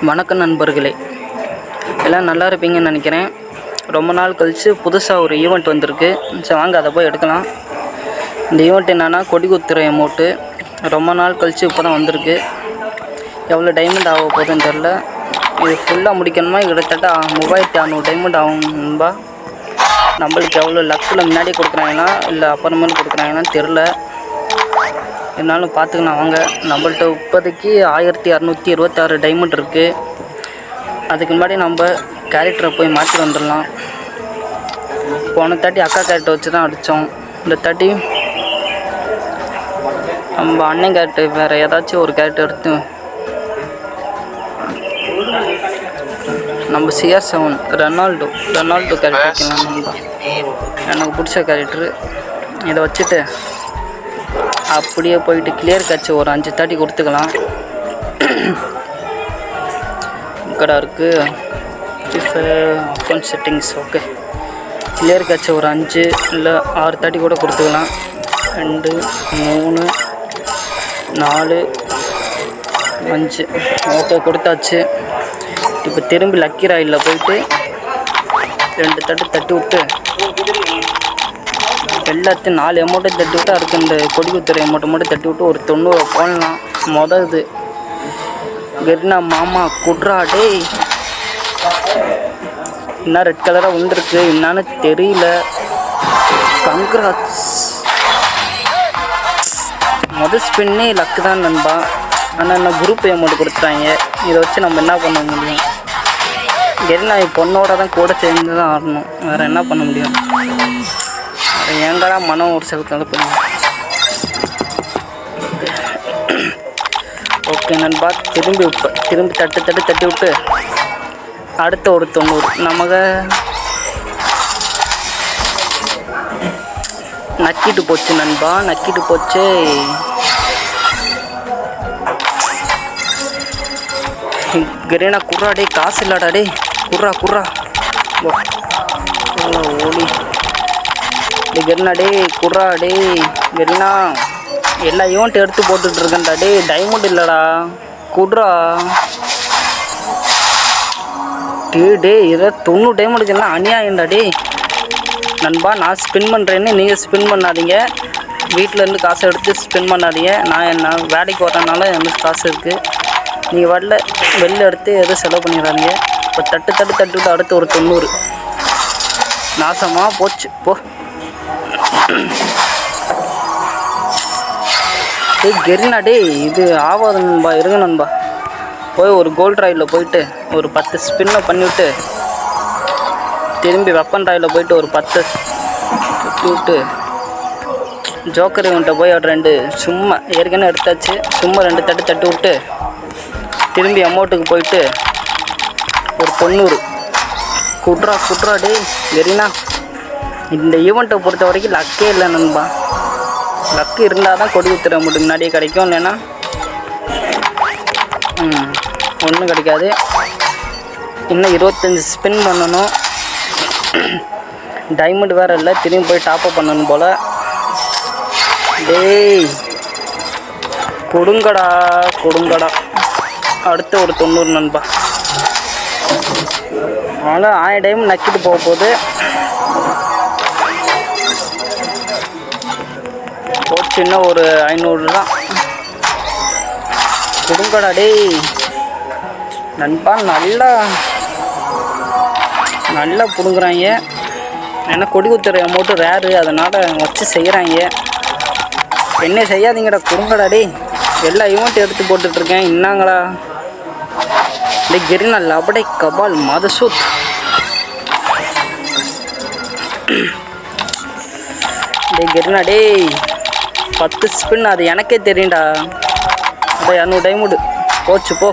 வணக்கம் நண்பர்களே, எல்லாம் நல்லா இருப்பீங்கன்னு நினைக்கிறேன். ரொம்ப நாள் கழித்து புதுசாக ஒரு ஈவெண்ட் வந்திருக்கு. சரி வாங்க அதை போய் எடுக்கலாம். இந்த ஈவெண்ட் என்னென்னா கொடிக்குத்துற எமௌண்ட்டு. ரொம்ப நாள் கழித்து இப்போ தான் வந்திருக்கு. எவ்வளோ டைமண்ட் ஆக போகுதுன்னு தெரில. இது ஃபுல்லாக முடிக்கணுமா கிட்டத்தட்ட 3600 டைமண்ட் ஆகும்பா. நம்மளுக்கு எவ்வளோ லக்கில் முன்னாடியே கொடுக்குறாங்கன்னா இல்லை அப்புறமேலும் கொடுக்குறாங்கன்னு தெரில. இருந்தாலும் பார்த்துக்கலாம் வாங்க. நம்மள்ட்ட இப்போதைக்கு 1626 டைமண்ட் இருக்குது. அதுக்கு முன்னாடி நம்ம கேரக்டரை போய் மாற்றி வந்துடலாம். போன தாட்டி அக்கா கேரக்டர் வச்சு தான் அடித்தோம். இந்த தாட்டி நம்ம அண்ணன் கேரக்டர் வேறு ஏதாச்சும் ஒரு கேரக்டர் எடுத்து நம்ம CR7 ரெனால்டோ கேரக்டர் வைக்கலாம். நண்பா எனக்கு பிடிச்ச கேரக்டரு. இதை வச்சுட்டு அப்படியே போயிட்டு கிளியர் கட்சி ஒரு 5 தாட்டி கொடுத்துக்கலாம். கடை இருக்குது அக்கௌண்ட் செட்டிங்ஸ். ஓகே, கிளியர் கட்சி ஒரு 5 இல்லை 6 தாட்டி கூட கொடுத்துக்கலாம். 2 3 4 5 ஓகே கொடுத்தாச்சு. இப்போ திரும்பி லக்கி ராயில் போயிட்டு 2 தாட்டி தட்டி விட்டு எல்லாத்தையும் 4 அமௌண்ட்டையும் தட்டி விட்டு அதுக்கு இந்த கொடிக்குத்துறை அமௌண்ட்டை மட்டும் தட்டி விட்டு ஒரு 90 போடலாம். இது கெர்னா மாமா குட்ரா டேய். என்ன ரெட் கலராக வந்துருக்கு என்னான்னு தெரியல. கங்க்ராட்ஸ். ஸ்பின்னே லக்கு தான் நண்பா. ஆனால் என்ன குரூப் அமௌண்ட் கொடுத்துட்டாங்க. இதை வச்சு நம்ம என்ன பண்ண முடியும்? கெர்னா பொண்ணோட தான் கூட சேர்ந்து தான் ஆடணும். வேறு என்ன பண்ண முடியும்? ஏங்கடா மனம் ஒரு சிலத்துல பண்ணுங்க. ஓகே நண்பா, திரும்பி தட்டி விட்டு அடுத்த ஒரு 90 நமக்கு நக்கிட்டு போச்சு நண்பா. நக்கிட்டு போச்சு. கெரினா குர்ரா டே, காசு இல்லாடா டே. குர்ரா ஓடி கெர்னா டே. குர்ரா டே கெர்னா. எல்லா ஈவெண்ட் எடுத்து போட்டுட்ருக்கேன்டா டே. டைமண்ட் இல்லைடா. குட்ரா டே. இதை 90 டைமண்டுக்கு எல்லாம் அநியாயம்டா டே. நண்பா நான் ஸ்பின் பண்ணுறேன்னு நீங்கள் ஸ்பின் பண்ணாதீங்க. வீட்டிலேருந்து காசை எடுத்து ஸ்பின் பண்ணாதீங்க. நான் வேலைக்கு வரனால எனக்கு காசு இருக்குது. நீங்கள் வெளில எடுத்து எதுவும் செலவு பண்ணிடாதீங்க. இப்போ தட்டு விட்டு அடுத்து ஒரு 90 நாசமாக போச்சு போ. கெரினா டே இது ஆகாது நண்பா. இருங்க நண்பா, போய் ஒரு கோல்ட் ராயில் போயிட்டு ஒரு 10 ஸ்பின்னை பண்ணிவிட்டு திரும்பி வெப்பன் ராயில் போயிட்டு ஒரு 10 விட்டு ஜோக்கர் இவன்ட்ட போய் ஒரு 2 சும்மா ஏற்கனவே எடுத்தாச்சு. சும்மா 2 தட்டி விட்டு திரும்பி அமௌண்ட்டுக்கு போயிட்டு ஒரு 90 குட்ரா டே கெரினா. இந்த ஈவெண்ட்டை பொறுத்த வரைக்கும் லக்கே இல்லை நண்பா. லக்கு இருந்தால் தான் கொடி குத்துற அமௌண்ட்டு முன்னாடியே கிடைக்கும். இல்லைன்னா ஒன்றும் கிடைக்காது. இன்னும் 25 ஸ்பின் பண்ணணும். டைமண்ட் வேறு இல்லை. திரும்பி போய் டாப்அப் பண்ணணும் போல். டேய் கொடுங்கடா. அடுத்து ஒரு 90 நண்பா. அதனால் 1000 டைம் நக்கிட்டு போக போகுது. போச்சு இன்னும் ஒரு 500 தான். கொடுங்கடா டேய் நண்பா. நல்லா பிடுங்குறாங்க. ஏன்னா கொடி குத்துற அமௌண்ட்டு ரேரு, அதனால் வச்சு செய்கிறாங்க. என்ன செய்யாதீங்கடா. கொடுங்கடா டேய். எல்லா ஈவெண்ட் எடுத்து போட்டுட்ருக்கேன். இன்னாங்களா டே கெரினா லபடை கபால் மதசூத். டே கெரினா டேய் 10 ஸ்பின். அது எனக்கே தெரியும்டா. அதை 200 டைமண்ட் போச்சு போ.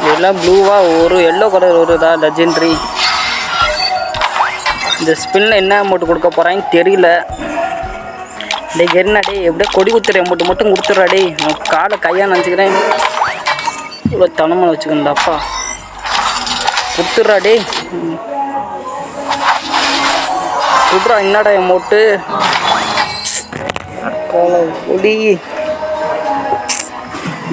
இதெல்லாம் ப்ளூவாக ஒரு எல்லோ கலர் வருதா லெஜெண்ட்ரி. இந்த ஸ்பின்னில் என்ன அமௌண்ட் கொடுக்க போகிறான்னு தெரியல. டே கெரினா டே எப்படியே கொடி குத்துற அமௌண்ட் மட்டும் கொடுத்துட்றா டே. காலை கையாக நினச்சிக்கிறேன். இவ்வளோ தனமாக வச்சுக்கணுண்டாப்பா. கொடுத்துட்றா டே. குட்ரா என்னடா அமௌண்ட்டு. ஒடி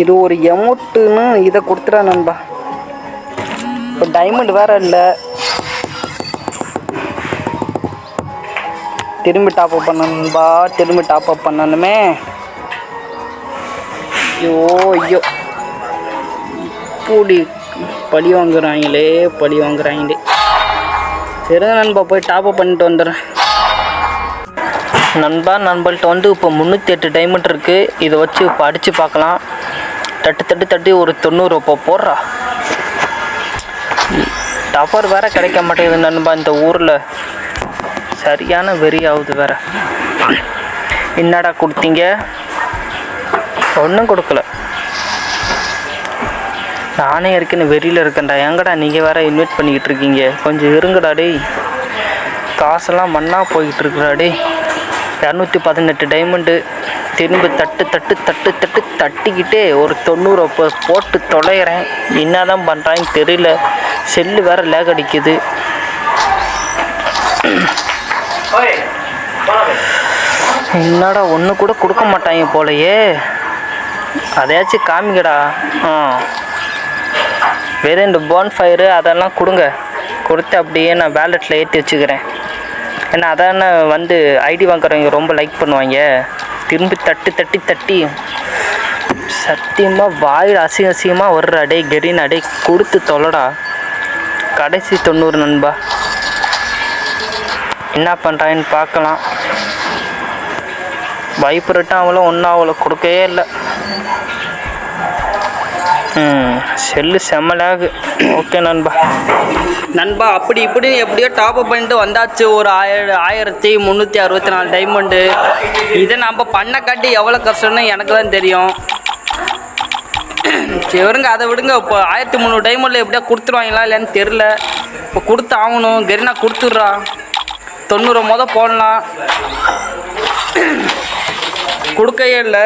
இது ஒரு எமௌண்ட்டுன்னு இதை கொடுத்துட்டா நண்பா. இப்போ டைமண்ட் வேற இல்லை, திரும்பி டாப்அப் பண்ணணும்பா, திரும்பி டாப்அப் பண்ணணுமே. ஐயோ ஐயோ, இப்படி பழி வாங்குறாங்களே, பழி வாங்குறாங்களே. சரி நண்பா, போய் டாப்அப் பண்ணிட்டு வந்துடுறேன் நண்பா. நண்பர்கிட்ட வந்து இப்போ 308 டைமண்ட் இருக்குது. இதை வச்சு இப்போ அடித்து பார்க்கலாம். தட்டி ஒரு 90 இப்போ போடுறா. டவர் வேறு கிடைக்க மாட்டேங்குது நண்பா இந்த ஊரில், சரியான வெறி ஆகுது வேற. என்னடா கொடுத்தீங்க? ஒன்றும் கொடுக்கல. நானே இருக்குன்னு வெறியில் இருக்கேன்டா. எங்கடா நீங்கள் வேற இன்வைட் பண்ணிக்கிட்டு இருக்கீங்க? கொஞ்சம் இருங்கடா டேய், காசெல்லாம் மண்ணாக போய்கிட்டு இருக்குடா டேய். 218 டைமண்டு. திரும்பி தட்டிக்கிட்டே ஒரு 90 போட்டு தொலைகிறேன். என்ன தான் பண்ணுறான்னு தெரியல. செல்லு வேறு லேக் அடிக்குது. என்னடா ஒன்று கூட கொடுக்க மாட்டாங்க போலையே. அதையாச்சும் காமிங்கடா. வேறு இந்த போன்ஃபயரு அதெல்லாம் கொடுங்க. கொடுத்து அப்படியே நான் வேலெட்டில் ஏற்றி வச்சுக்கிறேன். ஏன்னா அதான வந்து ஐடி வாங்குறவங்க ரொம்ப லைக் பண்ணுவாங்க. திரும்பி தட்டி சத்தியமாக வாயில் அசிங்கமாக வர்றா டே கெரினா டே, கொடுத்து தொலைடா. கடைசி 90 நண்பா. என்ன பண்ணுறான்னு பார்க்கலாம். வைப்ரேட்டும் அவளும் ஒன்றும் அவளை கொடுக்கவே இல்லை. செல்லு செம்மலாகு. ஓகே நண்பா, அப்படி இப்படி எப்படியோ டாப்அப் பண்ணிட்டு வந்தாச்சு. ஒரு 1364 டைமண்டு. இதை நம்ம பண்ண காட்டி எவ்வளோ கஷ்டம்னு எனக்கு தான் தெரியும். சரிங்க, அதை விடுங்க. இப்போ 1300 டைமண்டில் எப்படியா கொடுத்துருவாங்களா இல்லைன்னு தெரில. இப்போ கொடுத்து ஆகணும். கெரினா கொடுத்துட்றா. 90 போடலாம். கொடுக்கையே இல்லை,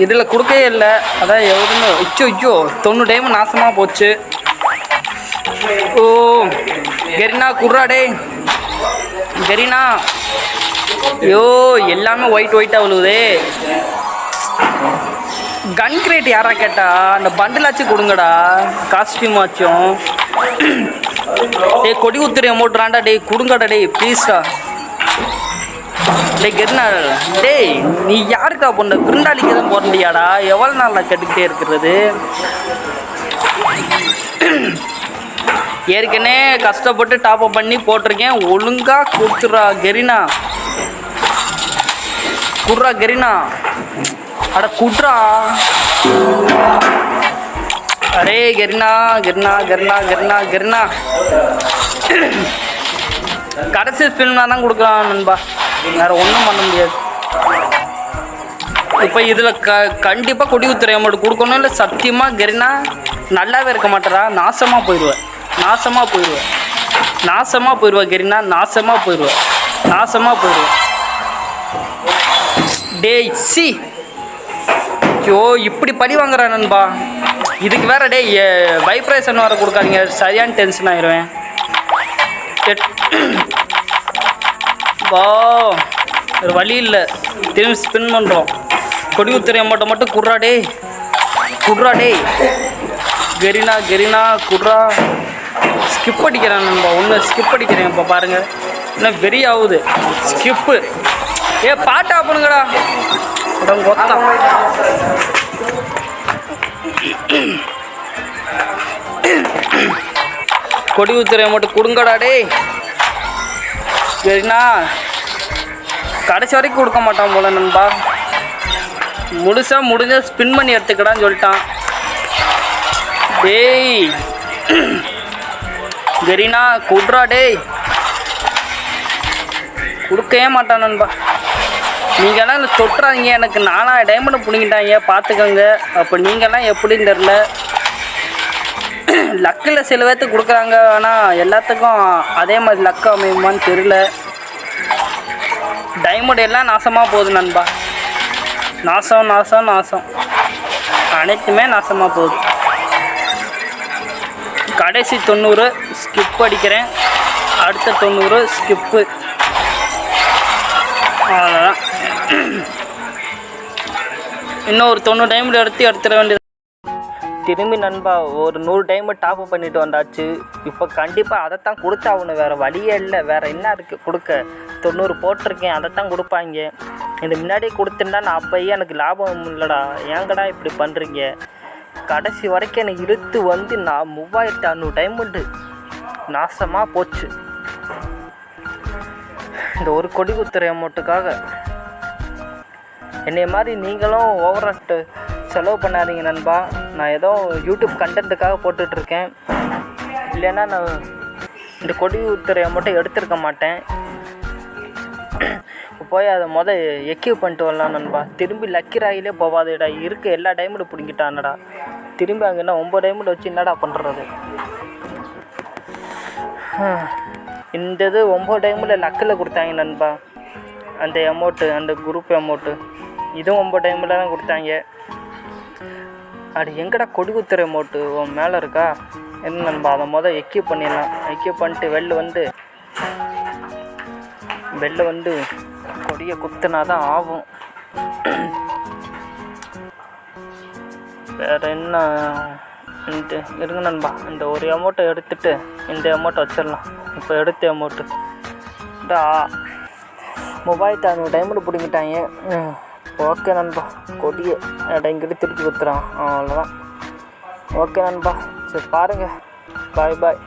இதில் கொடுக்கையே இல்லை. அதான் எவ்வளோன்னு ஐயோ 90 டைமண்ட் நாசமாக போச்சு. ஓ கெரினா குர்ராடே கெரினா. ஐயோ எல்லாமே ஒயிட்டாக விழுவுதே. கன் கிரேட் யாரா கேட்டா? அந்த பண்டிலாச்சும் கொடுங்கடா, காஸ்டியூம் ஆச்சும். டேய் கொடி ஊத்துற அமௌண்ட்றாண்டா டேய், கொடுங்கடா டேய் ப்ளீஸ்டா. டேய் கெரினா டேய், நீ யாருக்கா போன? விருந்தாளிக்கு தான் போறண்டியாடா? எவ்வளோ நாள் நான் கேட்டுக்கிட்டே இருக்கிறது? ஏற்கனவே கஷ்டப்பட்டு டாப்அப் பண்ணி போட்டிருக்கேன். ஒழுங்காக கொடுத்துட்றா கெரினா. குட்றா கெரினா, அட குட்றா. அரே கெரினா கெரினா கெரினா கெரினா கெரினா. கடைசி ஸ்பின்னா தான் கொடுக்கலாம் நண்பா, வேறு ஒன்றும் பண்ண முடியாது. இப்போ இதில் கண்டிப்பாக கொடி ஊத்துற அமௌண்ட் கொடுக்கணும். இல்லை சத்தியமாக கெரினா நல்லாவே இருக்க மாட்டேறா. நாசமாக போயிடுவேன் கெரினா. நாசமாக போயிடுவேன். டேய் சி, ஐயோ இப்படி பழி வாங்குறா நண்பா. இதுக்கு வேற டேய் வைப்ரேஷன் வேறு கொடுக்காதீங்க, சரியான டென்ஷன் ஆயிடுவேன். வா ஒரு வழி இல்லை, திரும்பி ஸ்பின் பண்ணுறோம். கொடி ஊத்துற அமௌண்ட்டை மட்டும் குட்றா டேய் கெரினா குட்றா. ஸ்கிப் அடிக்கிறேன் நண்பா, ஒன்று ஸ்கிப் அடிக்கிறேன். இப்போ பாருங்கள் இன்னும் வெறி ஆகுது. ஸ்கிப்பு பாட்டு ஆப்பணுங்கடா. கொடி ஊத்துற மட்டும் கொடுங்கடா டேய் சரிண்ணா. கடைசி வரைக்கும் கொடுக்க மாட்டான் போல நண்பா. முடிஞ்ச ஸ்பின் பண்ணி எடுத்துக்கடான்னு சொல்லிட்டான். டேய் கெரினா குட்ரா டேய், கொடுக்கவே மாட்டான் நண்பா. நீங்கள்லாம் இல்லை தொட்டுறாதீங்க, எனக்கு 4000 டைமண்ட் பிடிங்கிட்டாங்க பார்த்துக்கோங்க. அப்போ நீங்கள்லாம் எப்படின்னு தெரில. லக்கில் சில பேர்த்துக்கு கொடுக்குறாங்க, ஆனால் எல்லாத்துக்கும் அதே மாதிரி லக்கு அமையுமான்னு தெரியல. டைமண்ட் எல்லாம் நாசமாக போகுது நண்பா. நாசம் அனைத்துமே நாசமாக போகுது. கடைசி 90 ஸ்கிப் அடிக்கிறேன், அடுத்த 90 ஸ்கிப்பு. அவ்வளோதான். இன்னும் ஒரு 90 டைமில் எடுத்துட வேண்டியது. திரும்பி நண்பா ஒரு 100 டைமு டாப்அப் பண்ணிட்டு வந்தாச்சு. இப்போ கண்டிப்பாக அதைத்தான் கொடுத்தாகணும், வேறு வழியே இல்லை. வேறு என்ன இருக்குது கொடுக்க? 90 போட்டிருக்கேன், அதைத்தான் கொடுப்பாங்க. இது முன்னாடியே கொடுத்துருந்தா நான் அப்போயே எனக்கு லாபம் இல்லைடா. ஏங்கடா இப்படி பண்ணுறீங்க? கடைசி வரைக்கும் எனக்கு இழுத்து வந்து நான் 3600 டைமண்டு நாசமாக போச்சு இந்த ஒரு கொடி குத்துற அமௌண்ட்டுக்காக. என்னைய மாதிரி நீங்களும் ஓவராட்டு செலவு பண்ணாதீங்க நண்பா. நான் ஏதோ யூடியூப் கண்டென்ட்டுக்காக போட்டுட்ருக்கேன். இல்லைன்னா நான் இந்த கொடி குத்துற அமௌண்ட்டை எடுத்திருக்க மாட்டேன். போய் அதை எக்யூப் பண்ணிட்டு வரலாம் நண்பா. திரும்பி லக்கி ராயிலே போவாதேடா. இருக்க எல்லா டைமண்டும் பிடிங்கிட்டானடா. திரும்பி அங்கே என்ன 9 டைமண்ட் வச்சு என்னடா பண்ணுறது? இந்த இது 9 டைமில் லக்கில் கொடுத்தாங்க நண்பா. அந்த அமௌண்ட்டு, அந்த குரூப் அமௌண்ட்டு இதுவும் 9 டைமில் தான் கொடுத்தாங்க. அது எங்கடா கொடி குத்துற அமௌண்ட்டு உன் மேலே இருக்கா? என்ன நண்பா, அதை எக்யூப் பண்ணிடலாம். எக்யூப் பண்ணிட்டு வெளில வந்து கொடியை குத்துனா தான் ஆகும். வேறு என்ன இருங்க நண்பா. இந்த ஒரு அமௌண்ட்டை எடுத்துகிட்டு இந்த அமௌண்ட்டை வச்சிடலாம். இப்போ எடுத்த அமௌண்ட்டு 3600 டைமில் பிடிங்கிட்டாங்க. ஓகே நண்பா, கொடியை இங்கிட்டு திருப்பி குத்துறான், அவ்வளோதான். ஓகே நண்பா, சரி பாருங்கள். பாய்.